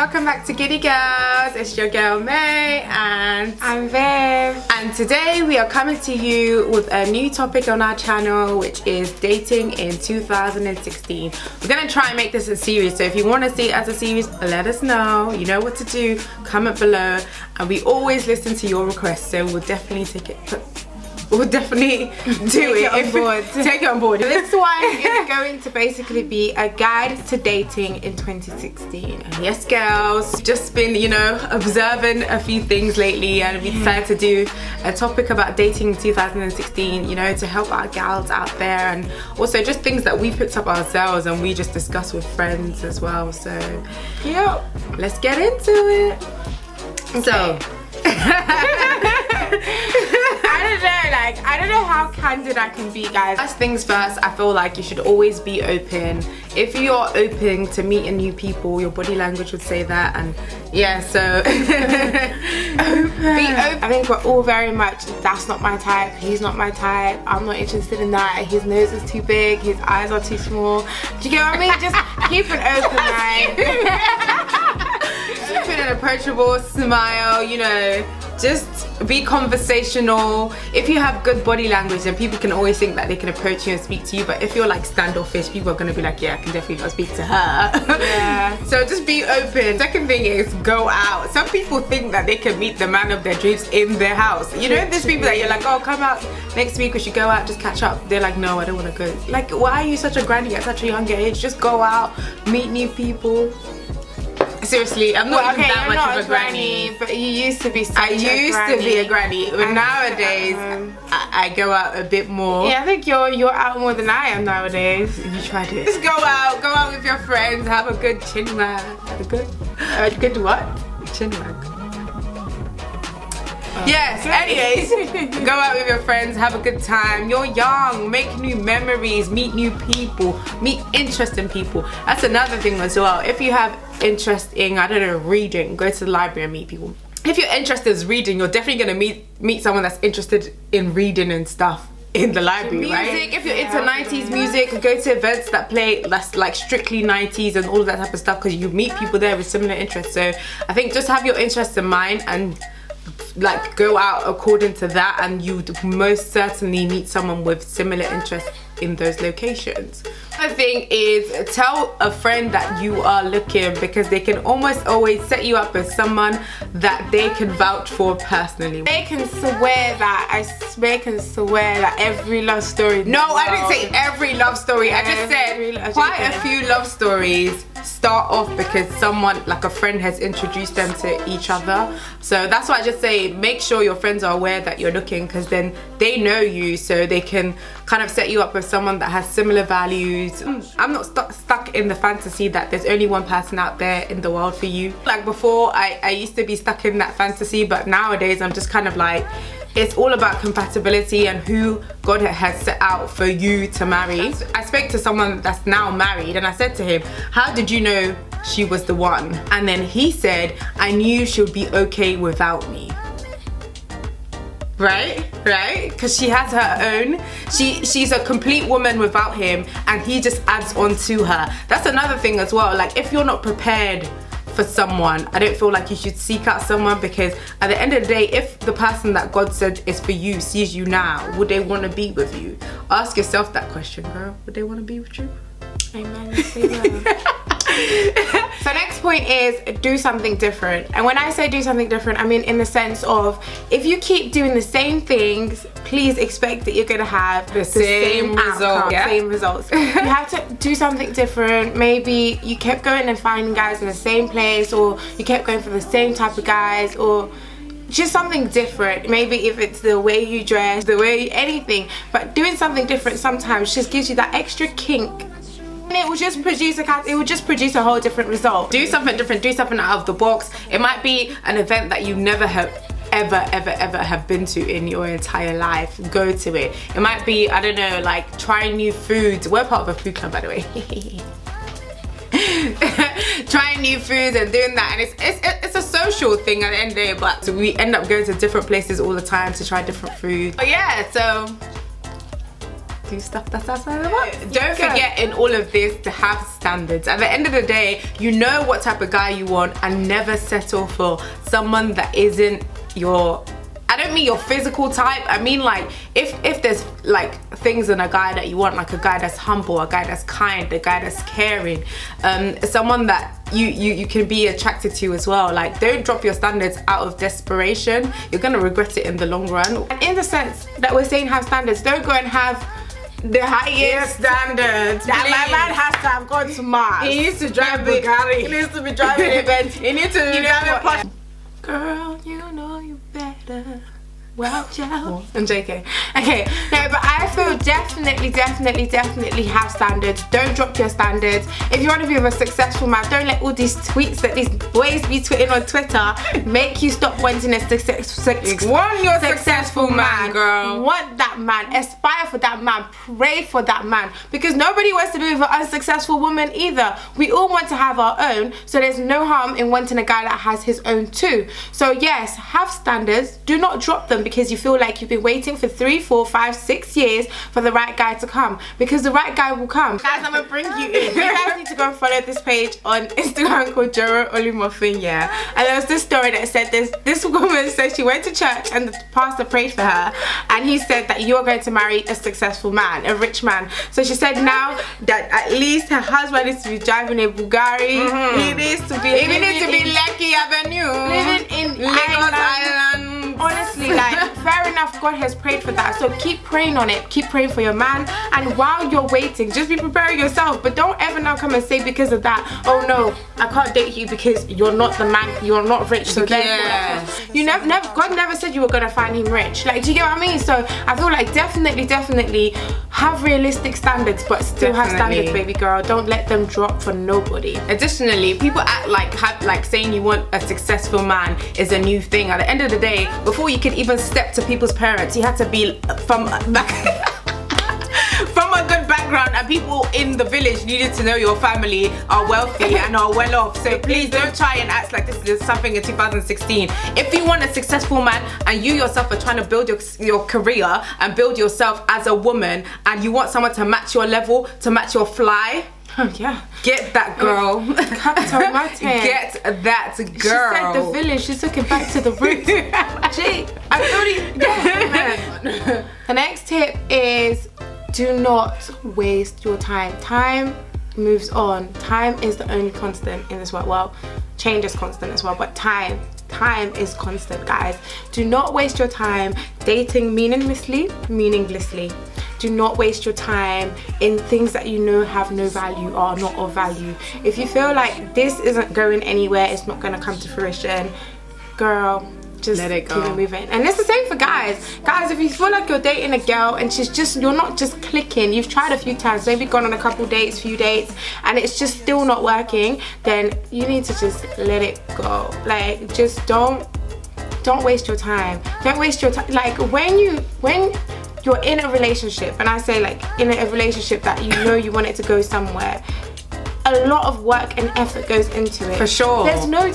welcome back to Giddy Girls. It's your girl May and I'm Viv. And today we are coming to you with a new topic on our channel, which is dating in 2016. We're gonna try and make this a series, so if you want to see it as a series, let us know. You know what to do, comment below, and we always listen to your requests, so we'll definitely take it. We'll definitely do it on board. Take it on board. This one is going to basically be a guide to dating in 2016. And yes, girls, just been, you know, observing a few things lately, and we decided to do a topic about dating in 2016, you know, to help our gals out there, and also just things that we picked up ourselves and we just discuss with friends as well. So, Yep. let's get into it. Okay. So, I don't know how candid I can be, guys. first things first, I feel like you should always be open. If you're open to meeting new people, your body language would say that, and yeah, so Be open. I think we're all very much, that's not my type, he's not my type, I'm not interested in that, his nose is too big, his eyes are too small. Do you get what I mean? Just keep an open mind. keep an approachable smile, you know, just be conversational. If you have good body language, then people can always think that they can approach you and speak to you, but if you're like standoffish, people are going to be like, yeah, I can definitely not speak to her. Yeah. So just be open. Second thing is go out. Some people think that they can meet the man of their dreams in their house. You know, there's people that you're like, oh, come out next week, we should go out, just catch up. They're like, no, I don't want to go. Like, why are you such a granny at such a young age? Just go out, meet new people. Seriously, I'm not even that much of a granny. But you used to be such I used to be a granny, but nowadays I go out a bit more. Yeah, I think you're out more than I am nowadays. You tried it. Just go out with your friends, have a good chin wag. A good what? Chin wag. Yes, anyways, go out with your friends, have a good time. You're young, make new memories, meet new people, meet interesting people. That's another thing as well. If you have interest in, I don't know, reading, go to the library and meet people. If your interest is reading, you're definitely gonna meet someone that's interested in reading and stuff in the library, Music, right? If you're into 90s music, go to events that play that's like strictly 90s and all of that type of stuff, because you meet people there with similar interests. So I think just have your interests in mind and like go out according to that, and you would most certainly meet someone with similar interests in those locations. Another thing is tell a friend that you are looking, because they can almost always set you up with someone that they can vouch for personally. They can swear that, I can swear that every love story. No, I didn't say every love story. I just said quite a few love stories start off because someone, like a friend, has introduced them to each other. So that's why I just say make sure your friends are aware that you're looking, because then they know you, so they can kind of set you up with someone that has similar values. I'm not stuck in the fantasy that there's only one person out there in the world for you. Like before, I used to be stuck in that fantasy, but nowadays I'm just kind of like, it's all about compatibility and who God has set out for you to marry. I spoke to someone that's now married, and I said to him, how did you know she was the one? And then he said, I knew she would be okay without me. Right? Because she has her own. She's a complete woman without him, and he just adds on to her. That's another thing as well. Like, if you're not prepared for someone, I don't feel like you should seek out someone, because at the end of the day, if the person that God said is for you sees you now, would they want to be with you? Ask yourself that question, girl. Would they want to be with you? Amen. So next point is do something different. And when I say do something different, I mean in the sense of, if you keep doing the same things, please expect that you're gonna have the same result, yeah? Same results. You have to do something different. Maybe you kept going and finding guys in the same place, or you kept going for the same type of guys, or just something different. Maybe if it's the way you dress, the way anything, but doing something different sometimes just gives you that extra kink. And it will just produce a whole different result. Do something different, do something out of the box. It might be an event that you never have ever have been to in your entire life. Go to it. It might be, I don't know, like trying new foods. We're part of a food club, by the way. Trying new foods and doing that, and it's a social thing at the end of the day, but we end up going to different places all the time to try different food. But yeah, so do stuff that's outside the box. Don't forget in all of this to have standards. At the end of the day, you know what type of guy you want, and never settle for someone that isn't your, I don't mean your physical type. I mean like if there's like things in a guy that you want, like a guy that's humble, a guy that's kind, a guy that's caring, someone that you can be attracted to as well. Like, don't drop your standards out of desperation. You're gonna regret it in the long run. And in the sense that we're saying have standards, don't go and have the highest standards. That my man has to have gone to Mars. He needs to drive Bugatti. He needs to be driving a Benz. He needs to be driving a Porsche. Girl, you know you better watch out. I'm joking. Okay, no, but I feel definitely have standards. Don't drop your standards. If you want to be with a successful man, don't let all these tweets that these boys be tweeting on Twitter make you stop wanting a successful man, girl. Want that man. Aspire for that man. Pray for that man. Because nobody wants to be with an unsuccessful woman either. We all want to have our own, so there's no harm in wanting a guy that has his own too. So yes, have standards. Do not drop them because you feel like you've been waiting for 3, 4, 5, 6 years for the right guy to come, because the right guy will come. Guys, I'm gonna bring you in. You guys need to go and follow this page on Instagram called Joro Olumofin, yeah. And there was this story that said this woman said she went to church and the pastor prayed for her, and he said that you are going to marry a successful man, a rich man. So she said now that at least her husband needs to be driving a Bugatti. He needs to be Lekki Avenue, living in Lagos Island. Honestly, like, fair enough, God has prayed for that, so keep praying on it. Keep praying for your man, and while you're waiting, just be preparing yourself. But don't ever now come and say because of that, oh no, I can't date you because you're not the man, you're not rich, so therefore you never God never said you were gonna find him rich. Like, do you get what I mean? So I feel like definitely have realistic standards, but still have standards, baby girl. Don't let them drop for nobody. Additionally, people act like saying you want a successful man is a new thing. At the end of the day, before you could even step to people's parents, you had to be from a good background, and people in the village needed to know your family are wealthy and are well off. So please don't try and act like this is something in 2016. If you want a successful man and you yourself are trying to build your career and build yourself as a woman, and you want someone to match your level, to match your fly, yeah, get that girl. Capital Martin. Get that girl. She said the village. She took it back to the roots. Gee, I The next tip is do not waste your time. Time moves on. Time is the only constant in this world. Well, change is constant as well, but time is constant, guys. Do not waste your time dating meaninglessly. Do not waste your time in things that you know have no value or are not of value. If you feel like this isn't going anywhere, it's not going to come to fruition, girl, just let it go. Keep it moving. And it's the same for guys. Guys, if you feel like you're dating a girl and you're not just clicking, you've tried a few times, maybe gone on a couple dates, few dates, and it's just still not working, then you need to just let it go. Like, just don't waste your time. Don't waste your time. Like, when you're in a relationship, and I say like in a relationship that you know you want it to go somewhere, a lot of work and effort goes into it. For sure. There's no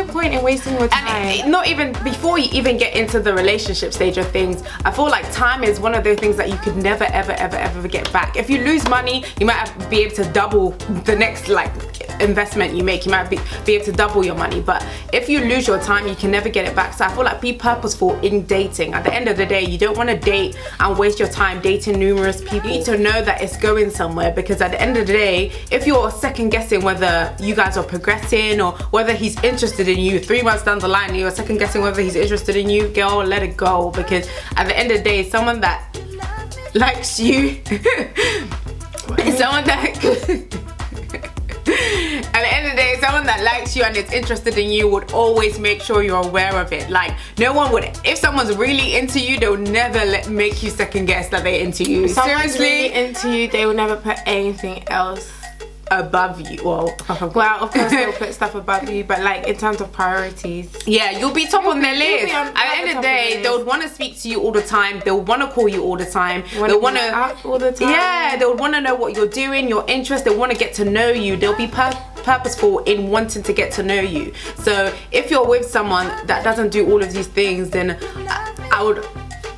point in wasting your time. And not even before you even get into the relationship stage of things, I feel like time is one of those things that you could never ever get back. If you lose money, you might be able to double the next like investment you make. You might be able to double your money, but if you lose your time, you can never get it back. So I feel like be purposeful in dating. At the end of the day, you don't want to date and waste your time dating numerous people. You need to know that it's going somewhere, because at the end of the day, if you're second guessing whether you guys are progressing or whether he's interested in you 3 months down the line, you're second guessing whether he's interested in you, girl, let it go. Because at the end of the day, someone that likes you someone that at the end of the day, someone that likes you and is interested in you would always make sure you're aware of it. Like, no one would, if someone's really into you, they'll never make you second guess that they're into you. If someone's really into you, they will never put anything else above you. Well, of course they'll put stuff above you, but like in terms of priorities, yeah, you'll be top on their list. At the end of the day, they'll want to speak to you all the time. They'll want to call you all the time. They'll want to all the time. Yeah, they'll want to know what you're doing, your interests. They want to get to know you. They'll be purposeful in wanting to get to know you. So if you're with someone that doesn't do all of these things, then I would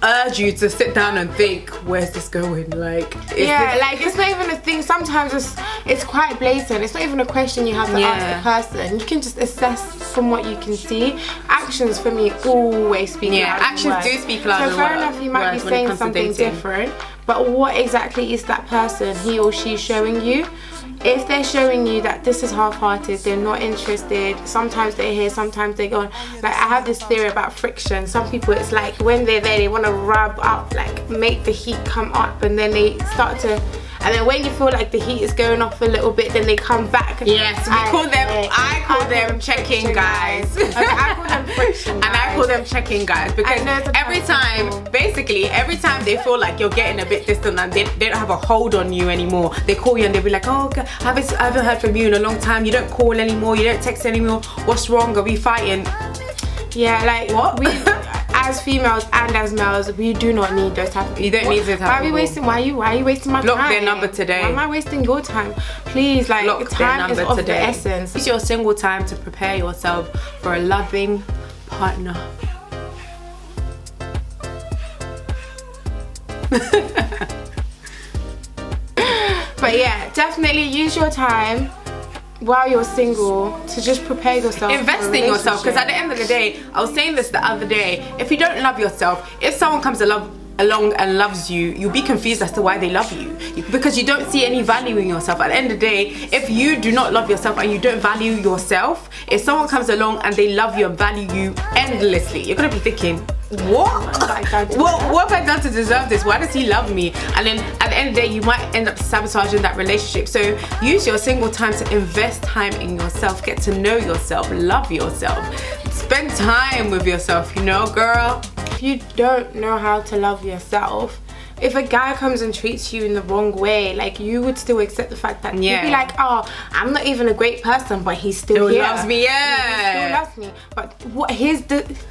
urge you to sit down and think, where's this going? Like, like it's not even a thing. Sometimes it's quite blatant. It's not even a question you have to ask the person. You can just assess from what you can see. Actions for me always speak louder than actions words. do speak louder. So fair enough, you might be saying something different, but what exactly is that person, he or she, showing you? If they're showing you that this is half-hearted, they're not interested, sometimes they're here, sometimes they're gone. Like, I have this theory about friction. Some people, it's like when they're there, they want to rub up, like make the heat come up, and then they start to, and then when you feel like the heat is going off a little bit, then they come back. Yes, I call them check-in guys. Okay, I call them friction guys. And I call them check-in guys, because every time they feel like you're getting a bit distant and they don't have a hold on you anymore, they call you and they'll be like, oh, okay, I haven't heard from you in a long time, you don't call anymore, you don't text anymore, what's wrong, are we fighting? Yeah, like what? We, as females and as males, we do not need those type of people. You don't need those type of people. Why are you wasting my time? Block their number today. Why am I wasting your time? Please, like, Block time is of the essence. Use your single time to prepare yourself for a loving partner. But yeah, definitely use your time while you're single to just prepare yourself. Invest in yourself, because at the end of the day, I was saying this the other day, if you don't love yourself, if someone comes along and loves you, you'll be confused as to why they love you, because you don't see any value in yourself. At the end of the day, if you do not love yourself and you don't value yourself, if someone comes along and they love you and value you endlessly, you're gonna be thinking, what have I done to deserve this? Why does he love me? And then at the end of the day, you might end up sabotaging that relationship. So use your single time to invest time in yourself, get to know yourself, love yourself, spend time with yourself, you know, girl. If you don't know how to love yourself, if a guy comes and treats you in the wrong way, like, you would still accept the fact that you'd be like, oh, I'm not even a great person, but he still loves me, He still loves me. But what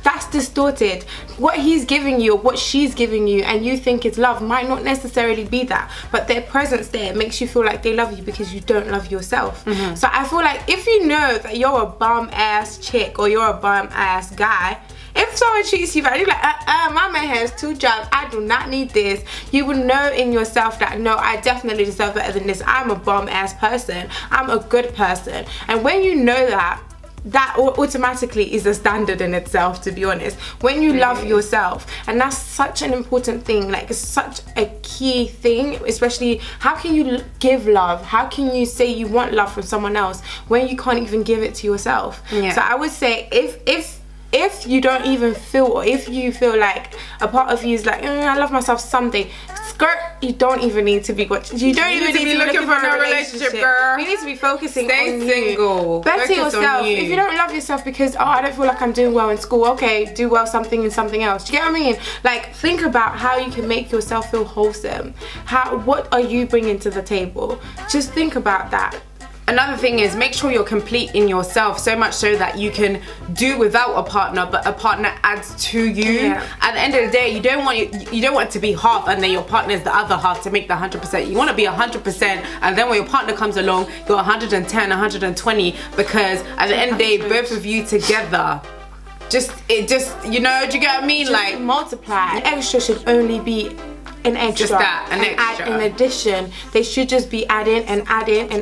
that's distorted. What he's giving you, or what she's giving you, and you think it's love, might not necessarily be that. But their presence there makes you feel like they love you because you don't love yourself. So I feel like if you know that you're a bum ass chick or you're a bum ass guy, if someone treats you bad, you're like, my man has 2 jobs, I do not need this. You would know in yourself that, no, I definitely deserve better than this. I'm a bum ass person. I'm a good person. And when you know that, that automatically is a standard in itself, to be honest. When you love yourself, and that's such an important thing, like, it's such a key thing, especially how can you give love? How can you say you want love from someone else when you can't even give it to yourself? So I would say, if you don't even feel, or if you feel like a part of you is like, I love myself someday, skirt, you don't even need to be watching. You don't even need to be looking for a relationship, girl. You need to be focusing on single. Better yourself. If you don't love yourself because, I don't feel like I'm doing well in school, okay, do well something in something else. Do you get what I mean? Like, think about how you can make yourself feel wholesome. What are you bringing to the table? Just think about that. Another thing is, make sure you're complete in yourself, so much so that you can do without a partner, but a partner adds to you. At the end of the day, you don't want it to be half and then your partner is the other half to make the 100%. You want to be 100%, and then when your partner comes along, you're 110, 120, because at the end of the day, both of you together, you know, do you get what I mean? Just like, multiply. The extra should only be an extra. Just that, an extra. In addition, they should just be adding and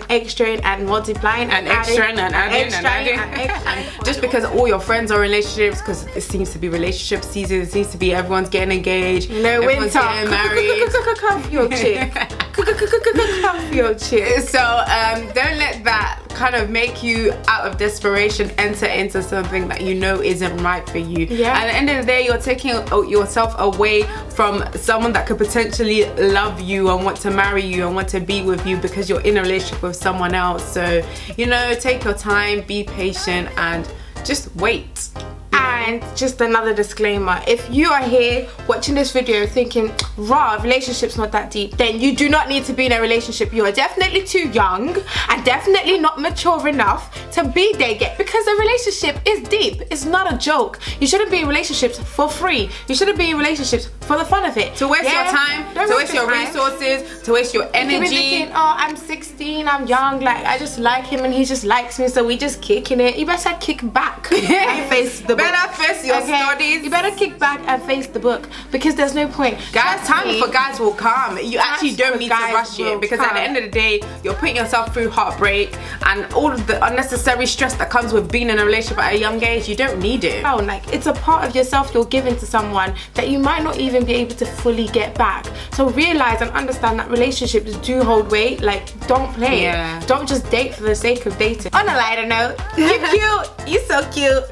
extraing and multiplying and adding and adding. Just because all your friends are in relationships, because it seems to be relationship season, it seems to be everyone's getting engaged, everyone's getting married. Cuff your chick. Cuff your chick. So don't let that kind of make you, out of desperation, enter into something that you know isn't right for you. At the end of the day, you're taking yourself away from someone that could potentially love you and want to marry you and want to be with you, because you're in a relationship with someone else. So, you know, take your time, be patient, and just wait. And just another disclaimer, if you are here watching this video thinking, rah, relationship's not that deep, then you do not need to be in a relationship. You are definitely too young and definitely not mature enough to be there yet, because a relationship is deep. It's not a joke. You shouldn't be in relationships for free. You shouldn't be in relationships for the fun of it. To waste your time, to waste your resources, to waste your energy. You be thinking, I'm 16, I'm young, like, I just like him and he just likes me, so we just kicking it. You better kick back and face the better face your studies. You better kick back and face the book, because there's no point. Guys, time for guys will come. You actually don't need to rush it, because at the end of the day, you're putting yourself through heartbreak and all of the unnecessary stress that comes with being in a relationship at a young age. You don't need it. Oh, like, it's a part of yourself you're giving to someone that you might not even be able to fully get back. So realize and understand that relationships do hold weight. Like, don't play. Yeah. Don't just date for the sake of dating. On a lighter note, you're cute. You're so cute.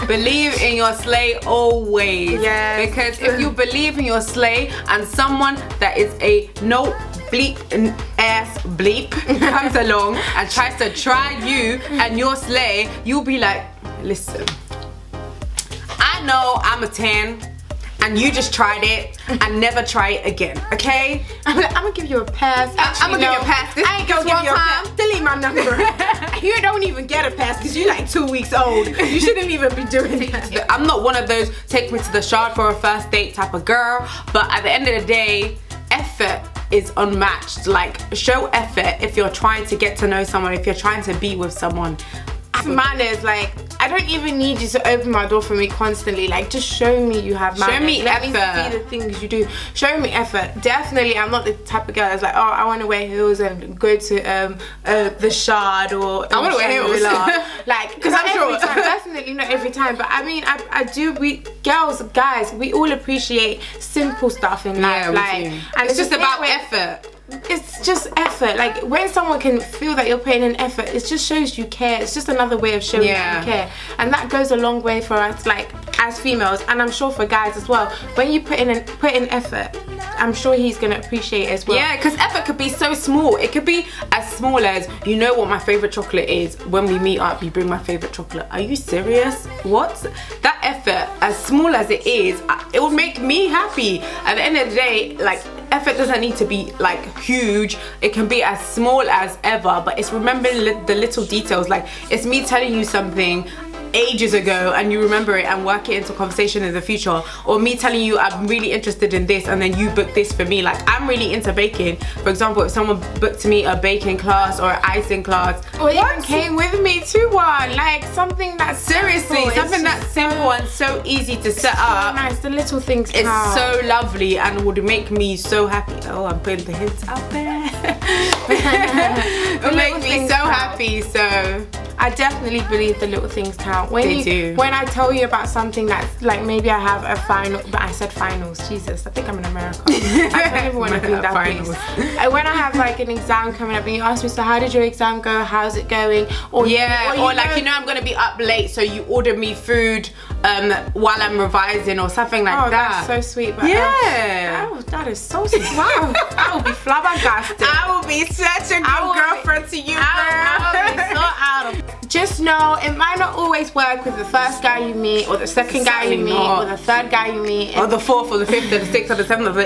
Believe in your slay always. Yes. Because if you believe in your slay and someone that is a no bleep ass bleep comes along and tries to try you and your slay, you'll be like, listen, I know I'm a 10 and you just tried it and never try it again, okay? I'm gonna give you a pass. I'm gonna give you a pass. I ain't gonna give you a pass. Delete my number. You don't even get a pass because you're like 2 weeks old. You shouldn't even be doing that. I'm not one of those take me to the shard for a first date type of girl, but at the end of the day, effort is unmatched. Like, show effort if you're trying to get to know someone, if you're trying to be with someone. Manners, like, I don't even need you to open my door for me constantly. Like, just show me you have manners. Show me Let effort. me see the things you do. Show me effort. Definitely, I'm not the type of girl that's like, oh, I want to wear heels and go to the Shard or I want to wear heels. Like, because I'm sure. Definitely not every time, but I mean, I do. We girls, guys, we all appreciate simple stuff in life. Yeah, like, and it's just about effort. It's just effort. Like, when someone can feel that you're putting in effort, it just shows you care. It's just another way of showing that you care, and that goes a long way for us, like, as females, and I'm sure for guys as well. When you put in effort, I'm sure he's gonna appreciate it as well. Yeah, because effort could be so small. It could be as small as, you know what my favorite chocolate is? When we meet up, you bring my favorite chocolate. Are you serious? What? That effort, as small as it is, it will make me happy. At the end of the day, like, effort doesn't need to be like huge. It can be as small as ever, but it's remembering the little details. Like, it's me telling you something ages ago and you remember it and work it into conversation in the future, or me telling you I'm really interested in this and then you book this for me. Like, I'm really into baking, for example. If someone booked me a baking class or an icing class, or even came with me to one, like, something that's seriously something that's simple and so easy to set up. Nice, the little things it's count. So lovely and would make me so happy. Oh, I'm putting the hints out there. It would make me so happy. So I definitely believe the little things count. When they do. When I tell you about something that's like, maybe I have a final, but I said finals. Jesus, I think I'm in America. I don't even want to be that finals. place. When I have like an exam coming up and you ask me, so how did your exam go? How's it going? Or like, you know, I'm gonna be up late, so you order me food while I'm revising or something like that. That's so sweet. But, that is so sweet. Wow. I will be flabbergasted. I will be such a good girlfriend to you, girl. I will be so out of. Just know, it might not always work with the first guy you meet, or the second guy you meet, or the third guy you meet, or the fourth, or the fifth, or the sixth, or the seventh,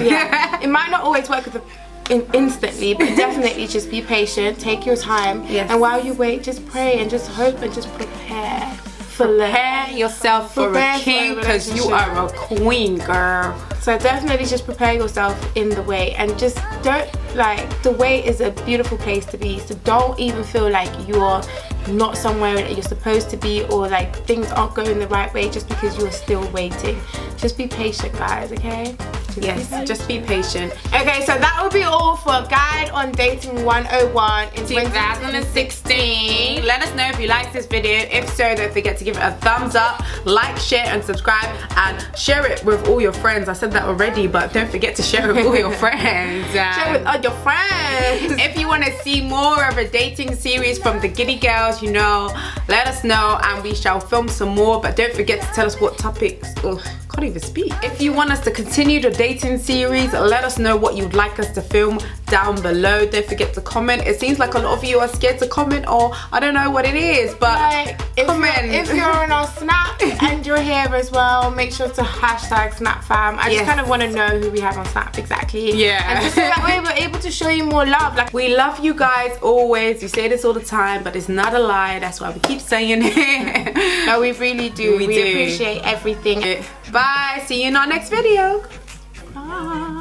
yeah. It might not always work with the instantly, but definitely just be patient, take your time, and while you wait, just pray and just hope and just prepare. Prepare yourself for a king, because you are a queen, girl. So definitely just prepare yourself in the wait, and just don't, like, the wait is a beautiful place to be, so don't even feel like you're not somewhere that you're supposed to be, or like things aren't going the right way just because you're still waiting. Just be patient, guys, okay? Just be patient. Okay, so that will be all for Guide on Dating 101 in 2016. Let us know if you liked this video. If so, don't forget to give it a thumbs up, like, share and subscribe, and share it with all your friends. I said that already, but don't forget to share it with all your friends. Share it with all your friends. If you want to see more of a dating series from the Giddy Girls, you know, let us know and we shall film some more. But don't forget to tell us what topics. Can't even speak. If you want us to continue the dating series, let us know what you'd like us to film down below. Don't forget to comment. It seems like a lot of you are scared to comment, or I don't know what it is, but comment. If you're on our Snap and you're here as well, make sure to hashtag SnapFam. I just kind of want to know who we have on Snap exactly. Yeah. And just so that way we're able to show you more love. Like, we love you guys always. We say this all the time, but it's not a lie. That's why we keep saying it. No, we really do. We do. Appreciate everything. Bye. See you in our next video. Bye.